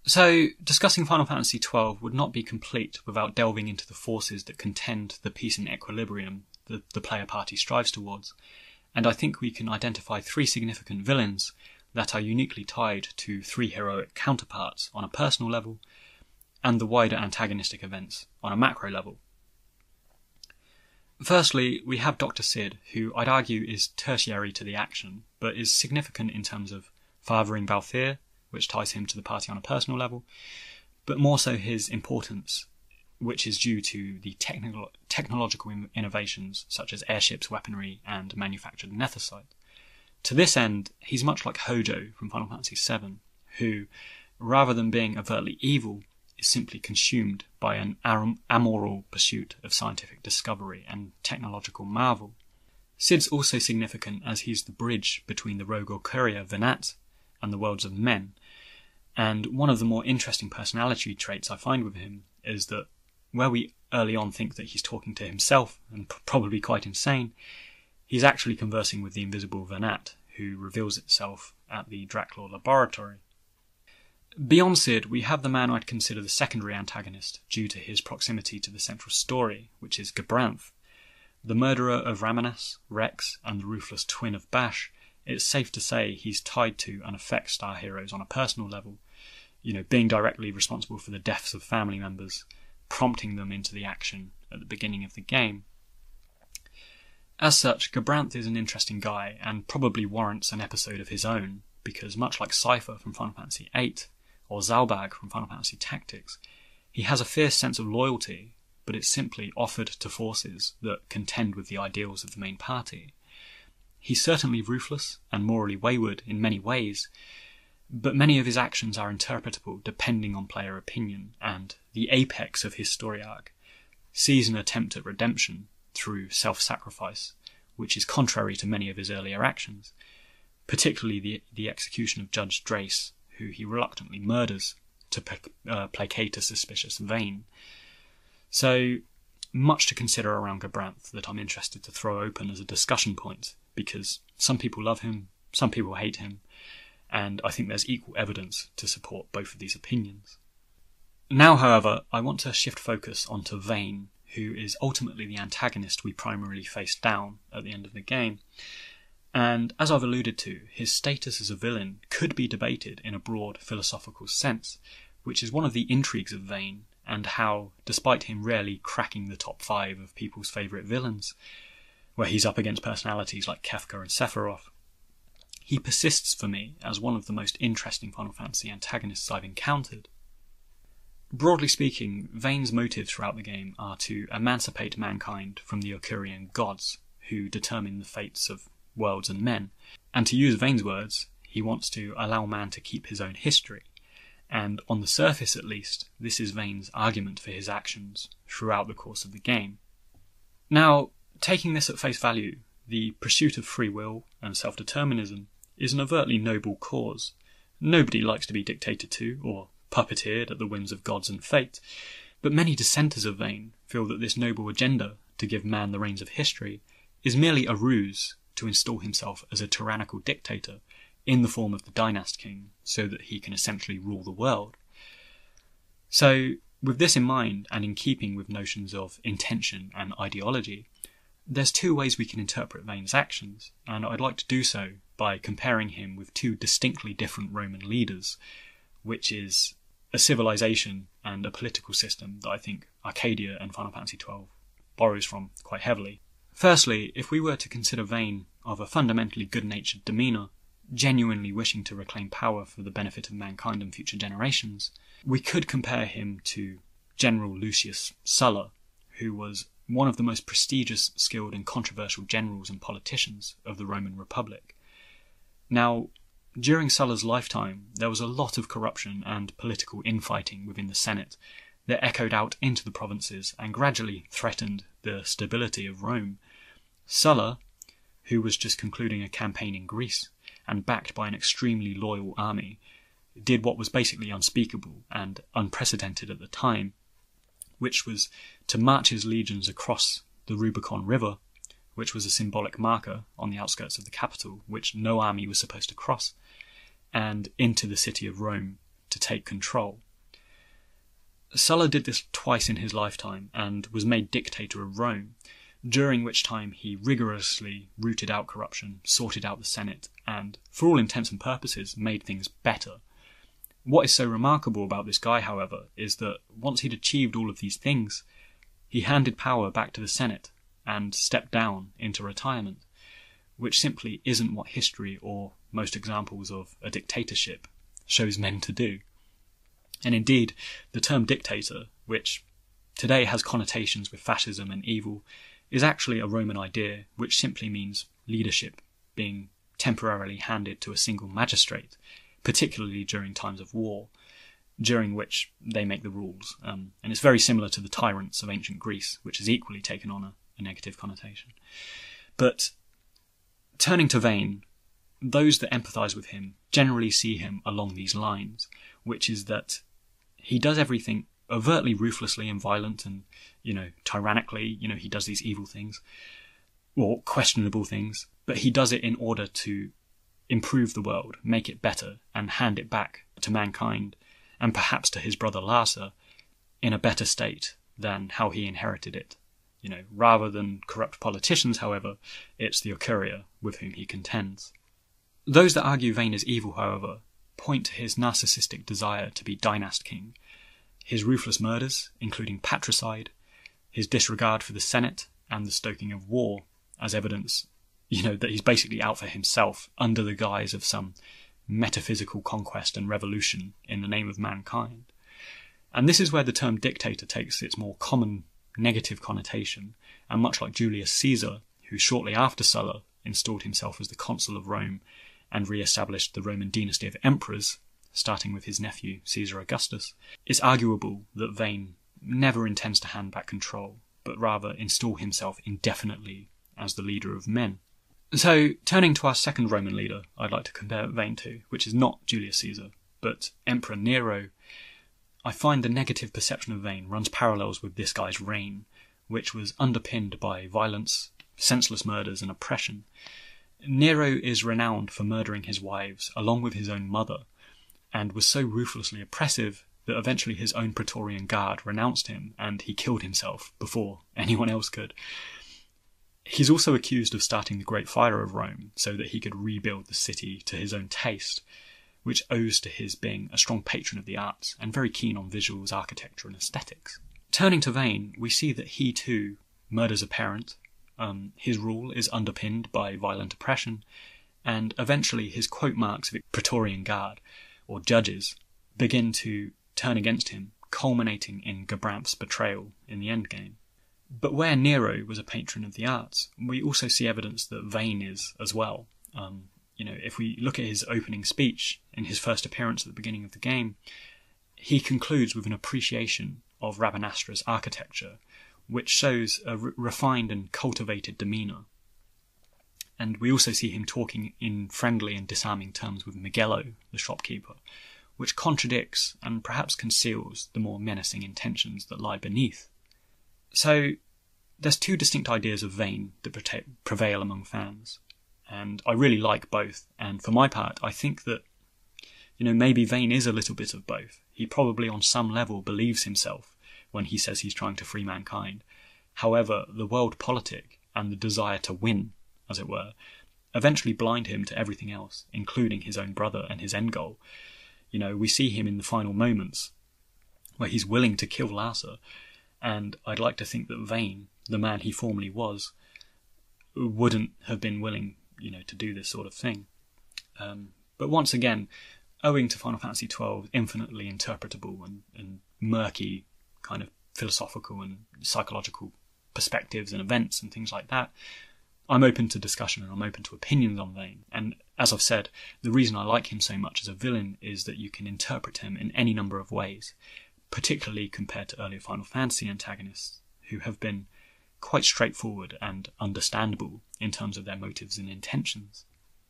So, discussing Final Fantasy XII would not be complete without delving into the forces that contend the peace and equilibrium the player party strives towards, and I think we can identify three significant villains that are uniquely tied to three heroic counterparts on a personal level, and the wider antagonistic events on a macro level. Firstly, we have Dr. Cid, who I'd argue is tertiary to the action, but is significant in terms of fathering Valthyr, which ties him to the party on a personal level, but more so his importance, which is due to the technological innovations such as airships, weaponry, and manufactured netherite. To this end, he's much like Hojo from Final Fantasy VII, who, rather than being overtly evil, is simply consumed by an amoral pursuit of scientific discovery and technological marvel. Cid's also significant as he's the bridge between the rogue or courier Venat and the worlds of men, and one of the more interesting personality traits I find with him is that where we early on think that he's talking to himself and probably quite insane, he's actually conversing with the invisible Venat, who reveals itself at the Draclaw laboratory. Beyond Cid, we have the man I'd consider the secondary antagonist due to his proximity to the central story, which is Gabranth. The murderer of Raminas, Rex, and the ruthless twin of Bash. It's safe to say he's tied to and affects our heroes on a personal level, being directly responsible for the deaths of family members, prompting them into the action at the beginning of the game. As such, Gabranth is an interesting guy and probably warrants an episode of his own, because much like Cypher from Final Fantasy VIII, or Zalbag from Final Fantasy Tactics, he has a fierce sense of loyalty, but it's simply offered to forces that contend with the ideals of the main party. He's certainly ruthless and morally wayward in many ways, but many of his actions are interpretable depending on player opinion, and the apex of his story arc sees an attempt at redemption through self-sacrifice, which is contrary to many of his earlier actions, particularly the execution of Judge Drace, who he reluctantly murders to placate a suspicious Vayne. So, much to consider around Gabranth that I'm interested to throw open as a discussion point, because some people love him, some people hate him, and I think there's equal evidence to support both of these opinions. Now, however, I want to shift focus onto Vayne, who is ultimately the antagonist we primarily face down at the end of the game. And as I've alluded to, his status as a villain could be debated in a broad philosophical sense, which is one of the intrigues of Vayne, and how, despite him rarely cracking the top 5 of people's favourite villains, where he's up against personalities like Kefka and Sephiroth, he persists for me as one of the most interesting Final Fantasy antagonists I've encountered. Broadly speaking, Vayne's motives throughout the game are to emancipate mankind from the Okurian gods, who determine the fates of worlds and men, and to use Vayne's words, he wants to allow man to keep his own history, and on the surface at least, this is Vayne's argument for his actions throughout the course of the game. Now, taking this at face value, the pursuit of free will and self-determinism is an overtly noble cause. Nobody likes to be dictated to or puppeteered at the whims of gods and fate, but many dissenters of Vayne feel that this noble agenda to give man the reins of history is merely a ruse to install himself as a tyrannical dictator in the form of the Dynast King, so that he can essentially rule the world. So, with this in mind, and in keeping with notions of intention and ideology, there's two ways we can interpret Vayne's actions, and I'd like to do so by comparing him with two distinctly different Roman leaders, which is a civilization and a political system that I think Arcadia and Final Fantasy XII borrows from quite heavily. Firstly, if we were to consider Vayne of a fundamentally good-natured demeanour, genuinely wishing to reclaim power for the benefit of mankind and future generations, we could compare him to General Lucius Sulla, who was one of the most prestigious, skilled and controversial generals and politicians of the Roman Republic. Now, during Sulla's lifetime, there was a lot of corruption and political infighting within the Senate that echoed out into the provinces and gradually threatened the stability of Rome. Sulla, who was just concluding a campaign in Greece and backed by an extremely loyal army, did what was basically unspeakable and unprecedented at the time, which was to march his legions across the Rubicon River, which was a symbolic marker on the outskirts of the capital, which no army was supposed to cross, and into the city of Rome to take control. Sulla did this twice in his lifetime and was made dictator of Rome, during which time he rigorously rooted out corruption, sorted out the Senate, and, for all intents and purposes, made things better. What is so remarkable about this guy, however, is that once he'd achieved all of these things, he handed power back to the Senate and stepped down into retirement, which simply isn't what history, or most examples of a dictatorship, shows men to do. And indeed, the term dictator, which today has connotations with fascism and evil, is actually a Roman idea which simply means leadership being temporarily handed to a single magistrate, particularly during times of war, during which they make the rules. And it's very similar to the tyrants of ancient Greece, which has equally taken on a negative connotation. But turning to Vayne, those that empathise with him generally see him along these lines, which is that he does everything overtly ruthlessly and violent and, tyrannically. He does these evil things, or questionable things, but he does it in order to improve the world, make it better, and hand it back to mankind, and perhaps to his brother Larsa, in a better state than how he inherited it. Rather than corrupt politicians, however, it's the Ocuria with whom he contends. Those that argue Vayne is evil, however, point to his narcissistic desire to be dynast king, his ruthless murders, including patricide, his disregard for the Senate, and the stoking of war as evidence, that he's basically out for himself under the guise of some metaphysical conquest and revolution in the name of mankind. And this is where the term dictator takes its more common negative connotation, and much like Julius Caesar, who shortly after Sulla installed himself as the consul of Rome and re-established the Roman dynasty of emperors, starting with his nephew Caesar Augustus, it's arguable that Vayne never intends to hand back control, but rather install himself indefinitely as the leader of men. So, turning to our second Roman leader I'd like to compare Vayne to, which is not Julius Caesar, but Emperor Nero, I find the negative perception of Vayne runs parallels with this guy's reign, which was underpinned by violence, senseless murders and oppression. Nero is renowned for murdering his wives along with his own mother, and was so ruthlessly oppressive that eventually his own Praetorian Guard renounced him and he killed himself before anyone else could. He's also accused of starting the Great Fire of Rome so that he could rebuild the city to his own taste, which owes to his being a strong patron of the arts and very keen on visuals, architecture and aesthetics. Turning to Vayne, we see that he too murders a parent. His rule is underpinned by violent oppression, and eventually his quote marks of Praetorian Guard, or judges, begin to turn against him, culminating in Gabranth's betrayal in the endgame. But where Nero was a patron of the arts, we also see evidence that Vayne is as well. If we look at his opening speech in his first appearance at the beginning of the game, he concludes with an appreciation of Rabenastra's architecture, which shows a refined and cultivated demeanour. And we also see him talking in friendly and disarming terms with Miguello, the shopkeeper, which contradicts and perhaps conceals the more menacing intentions that lie beneath. So, there's two distinct ideas of Vayne that prevail among fans, and I really like both, and for my part, I think that, maybe Vayne is a little bit of both. He probably on some level believes himself when he says he's trying to free mankind. However, the world politic and the desire to win, as it were, eventually blind him to everything else, including his own brother and his end goal. We see him in the final moments where he's willing to kill Larsa, and I'd like to think that Vayne, the man he formerly was, wouldn't have been willing, to do this sort of thing. But once again, owing to Final Fantasy XII's infinitely interpretable and murky kind of philosophical and psychological perspectives and events and things like that, I'm open to discussion and I'm open to opinions on Vayne. And as I've said, the reason I like him so much as a villain is that you can interpret him in any number of ways, particularly compared to earlier Final Fantasy antagonists, who have been quite straightforward and understandable in terms of their motives and intentions.